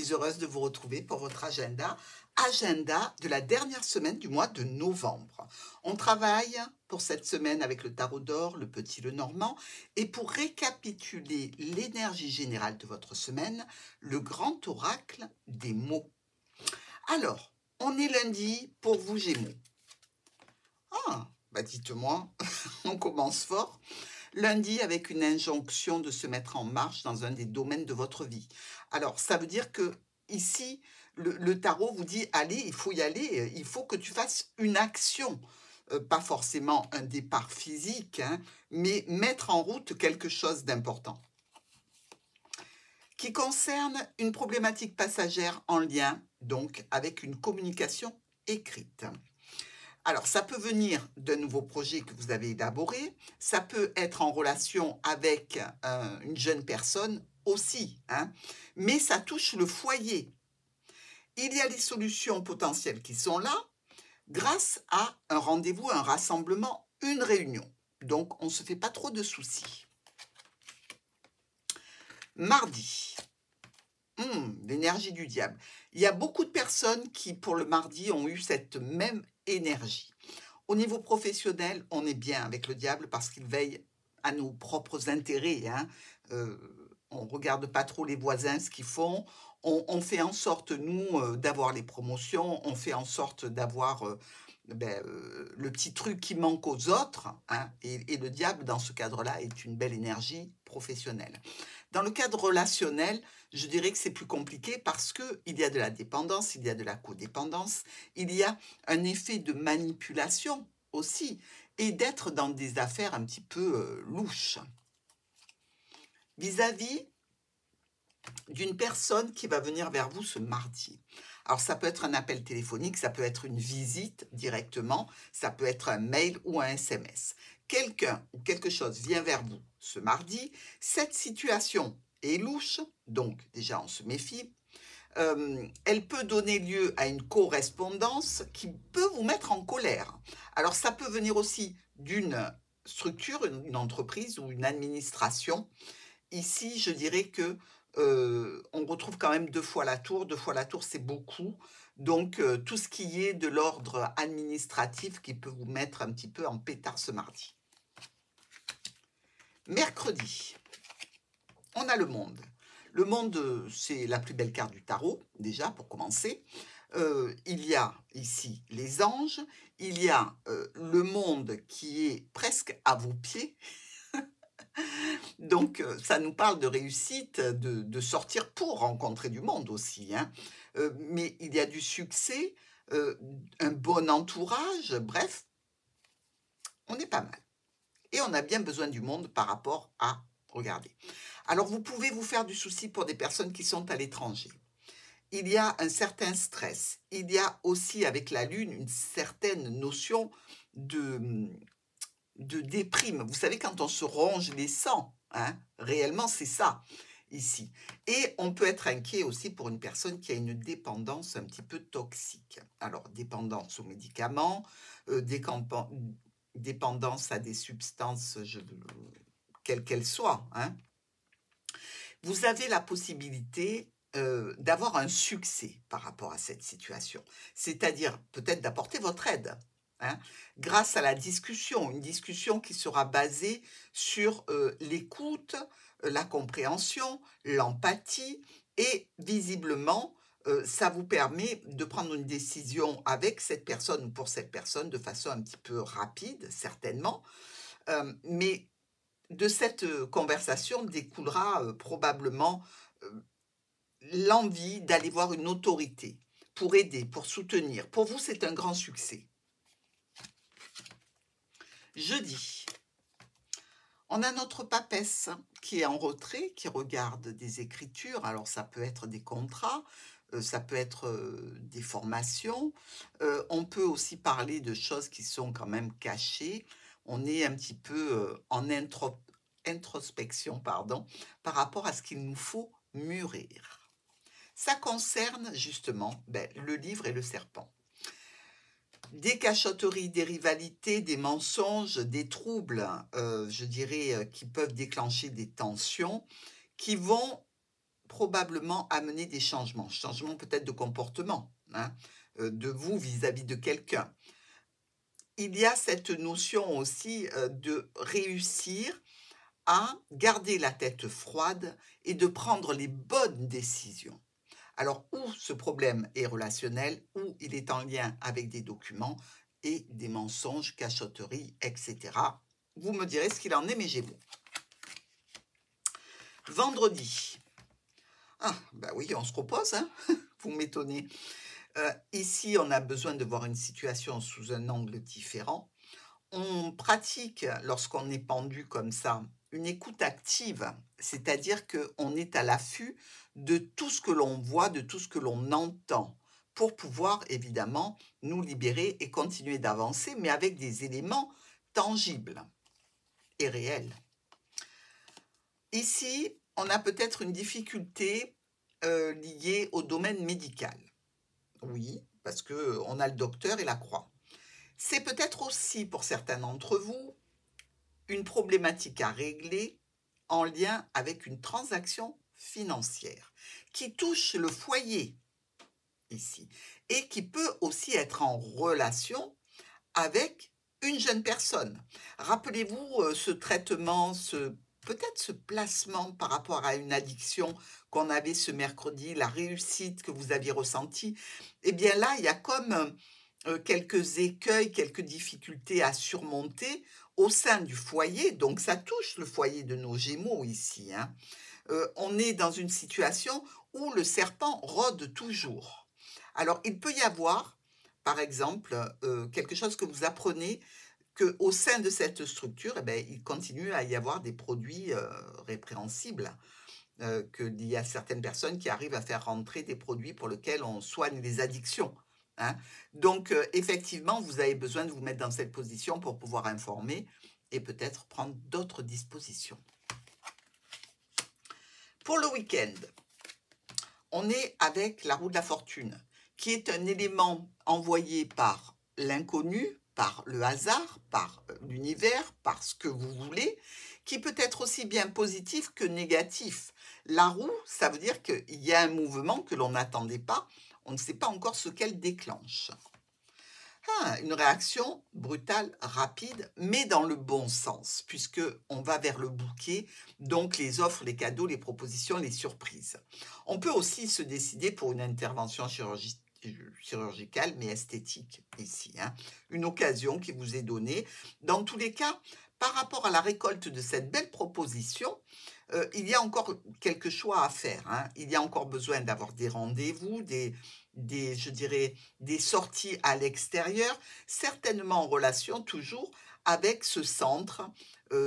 suis heureuse de vous retrouver pour votre agenda de la dernière semaine du mois de novembre. On travaille pour cette semaine avec le tarot d'or, le petit Lenormand, et pour récapituler l'énergie générale de votre semaine, le grand oracle des mots. Alors, on est lundi pour vous Gémeaux. Ah, bah dites-moi, on commence fort. Lundi avec une injonction de se mettre en marche dans un des domaines de votre vie. Alors, ça veut dire que ici, le tarot vous dit, allez, il faut y aller, il faut que tu fasses une action. Pas forcément un départ physique, hein, mais mettre en route quelque chose d'important. Qui concerne une problématique passagère en lien, donc, avec une communication écrite. Alors, ça peut venir d'un nouveau projet que vous avez élaboré, ça peut être en relation avec une jeune personne aussi, hein, mais ça touche le foyer. Il y a les solutions potentielles qui sont là grâce à un rendez-vous, un rassemblement, une réunion. Donc, on ne se fait pas trop de soucis. Mardi, l'énergie du diable. Il y a beaucoup de personnes qui, pour le mardi, ont eu cette même énergie. Au niveau professionnel, on est bien avec le diable parce qu'il veille à nos propres intérêts. Hein. On ne regarde pas trop les voisins, ce qu'ils font. On fait en sorte, nous, d'avoir les promotions. On fait en sorte d'avoir le petit truc qui manque aux autres. Hein. Et le diable, dans ce cadre-là, est une belle énergie professionnelle. Dans le cadre relationnel, je dirais que c'est plus compliqué parce qu'il y a de la dépendance, il y a de la codépendance, il y a un effet de manipulation aussi et d'être dans des affaires un petit peu louches. Vis-à-vis d'une personne qui va venir vers vous ce mardi. Alors, ça peut être un appel téléphonique, ça peut être une visite directement, ça peut être un mail ou un SMS. Quelqu'un ou quelque chose vient vers vous ce mardi. Cette situation est louche, donc déjà on se méfie. Elle peut donner lieu à une correspondance qui peut vous mettre en colère. Alors, ça peut venir aussi d'une structure, une entreprise ou une administration. Ici, je dirais que on retrouve quand même 2 fois la tour. 2 fois la tour, c'est beaucoup. Donc, tout ce qui est de l'ordre administratif qui peut vous mettre un petit peu en pétard ce mardi. Mercredi, on a le monde. Le monde, c'est la plus belle carte du tarot, déjà, pour commencer. Il y a ici les anges, il y a le monde qui est presque à vos pieds. Donc, ça nous parle de réussite, de sortir pour rencontrer du monde aussi. Hein. Mais il y a du succès, un bon entourage, bref, on est pas mal. Et on a bien besoin du monde par rapport à, regardez. Alors, vous pouvez vous faire du souci pour des personnes qui sont à l'étranger. Il y a un certain stress. Il y a aussi, avec la Lune, une certaine notion de déprime. Vous savez, quand on se ronge les sangs, hein, réellement, c'est ça, ici. Et on peut être inquiet aussi pour une personne qui a une dépendance un petit peu toxique. Alors, dépendance aux médicaments, dépendance à des substances, quelles qu'elles soient. Hein. Vous avez la possibilité d'avoir un succès par rapport à cette situation. C'est-à-dire peut-être d'apporter votre aide. Hein, grâce à la discussion, une discussion qui sera basée sur l'écoute, la compréhension, l'empathie et visiblement, ça vous permet de prendre une décision avec cette personne ou pour cette personne de façon un petit peu rapide, certainement, mais de cette conversation découlera probablement l'envie d'aller voir une autorité pour aider, pour soutenir. Pour vous, c'est un grand succès. Jeudi, on a notre papesse qui est en retrait, qui regarde des écritures. Alors, ça peut être des contrats, ça peut être des formations. On peut aussi parler de choses qui sont quand même cachées. On est un petit peu en introspection, par rapport à ce qu'il nous faut mûrir. Ça concerne justement le livre et le serpent. Des cachotteries, des rivalités, des mensonges, des troubles, je dirais, qui peuvent déclencher des tensions, qui vont probablement amener des changements. Changements peut-être de comportement, hein, de vous vis-à-vis de quelqu'un. Il y a cette notion aussi de réussir à garder la tête froide et de prendre les bonnes décisions. Alors, où ce problème est relationnel, ou il est en lien avec des documents et des mensonges, cachotteries, etc. Vous me direz ce qu'il en est, mes Gémeaux. Vendredi. Ah, bah oui, on se repose, hein. Vous m'étonnez. Ici, on a besoin de voir une situation sous un angle différent. On pratique, lorsqu'on est pendu comme ça, une écoute active, c'est-à-dire qu'on est à l'affût de tout ce que l'on voit, de tout ce que l'on entend, pour pouvoir évidemment nous libérer et continuer d'avancer, mais avec des éléments tangibles et réels. Ici, on a peut-être une difficulté liée au domaine médical. Oui, parce qu'on a le docteur et la croix. C'est peut-être aussi, pour certains d'entre vous, une problématique à régler en lien avec une transaction financière qui touche le foyer ici et qui peut aussi être en relation avec une jeune personne. Rappelez-vous ce traitement, peut-être ce placement par rapport à une addiction qu'on avait ce mercredi, la réussite que vous aviez ressentie. Eh bien là, il y a comme quelques écueils, quelques difficultés à surmonter au sein du foyer. Donc ça touche le foyer de nos Gémeaux ici, hein. On est dans une situation où le serpent rôde toujours. Alors il peut y avoir, par exemple, quelque chose que vous apprenez qu'au sein de cette structure, eh ben, il continue à y avoir des produits répréhensibles, qu'il y a certaines personnes qui arrivent à faire rentrer des produits pour lesquels on soigne les addictions, hein. Donc, effectivement, vous avez besoin de vous mettre dans cette position pour pouvoir informer et peut-être prendre d'autres dispositions. Pour le week-end, on est avec la roue de la fortune, qui est un élément envoyé par l'inconnu, par le hasard, par l'univers, par ce que vous voulez, qui peut être aussi bien positif que négatif. La roue, ça veut dire qu'il y a un mouvement que l'on n'attendait pas, on ne sait pas encore ce qu'elle déclenche. Une réaction brutale, rapide, mais dans le bon sens, puisqu'on va vers le bouquet, donc les offres, les cadeaux, les propositions, les surprises. On peut aussi se décider pour une intervention chirurgicale, mais esthétique ici, hein. Une occasion qui vous est donnée. Dans tous les cas, par rapport à la récolte de cette belle proposition, il y a encore quelques choix à faire, hein. Il y a encore besoin d'avoir des rendez-vous, je dirais, des sorties à l'extérieur, certainement en relation toujours avec ce centre,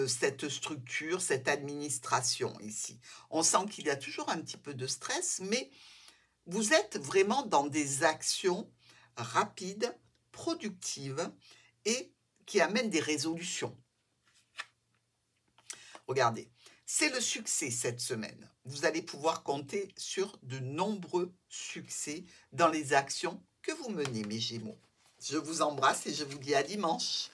cette structure, cette administration ici. On sent qu'il y a toujours un petit peu de stress, mais vous êtes vraiment dans des actions rapides, productives et qui amènent des résolutions. Regardez, c'est le succès cette semaine. Vous allez pouvoir compter sur de nombreux succès dans les actions que vous menez, mes Gémeaux. Je vous embrasse et je vous dis à dimanche.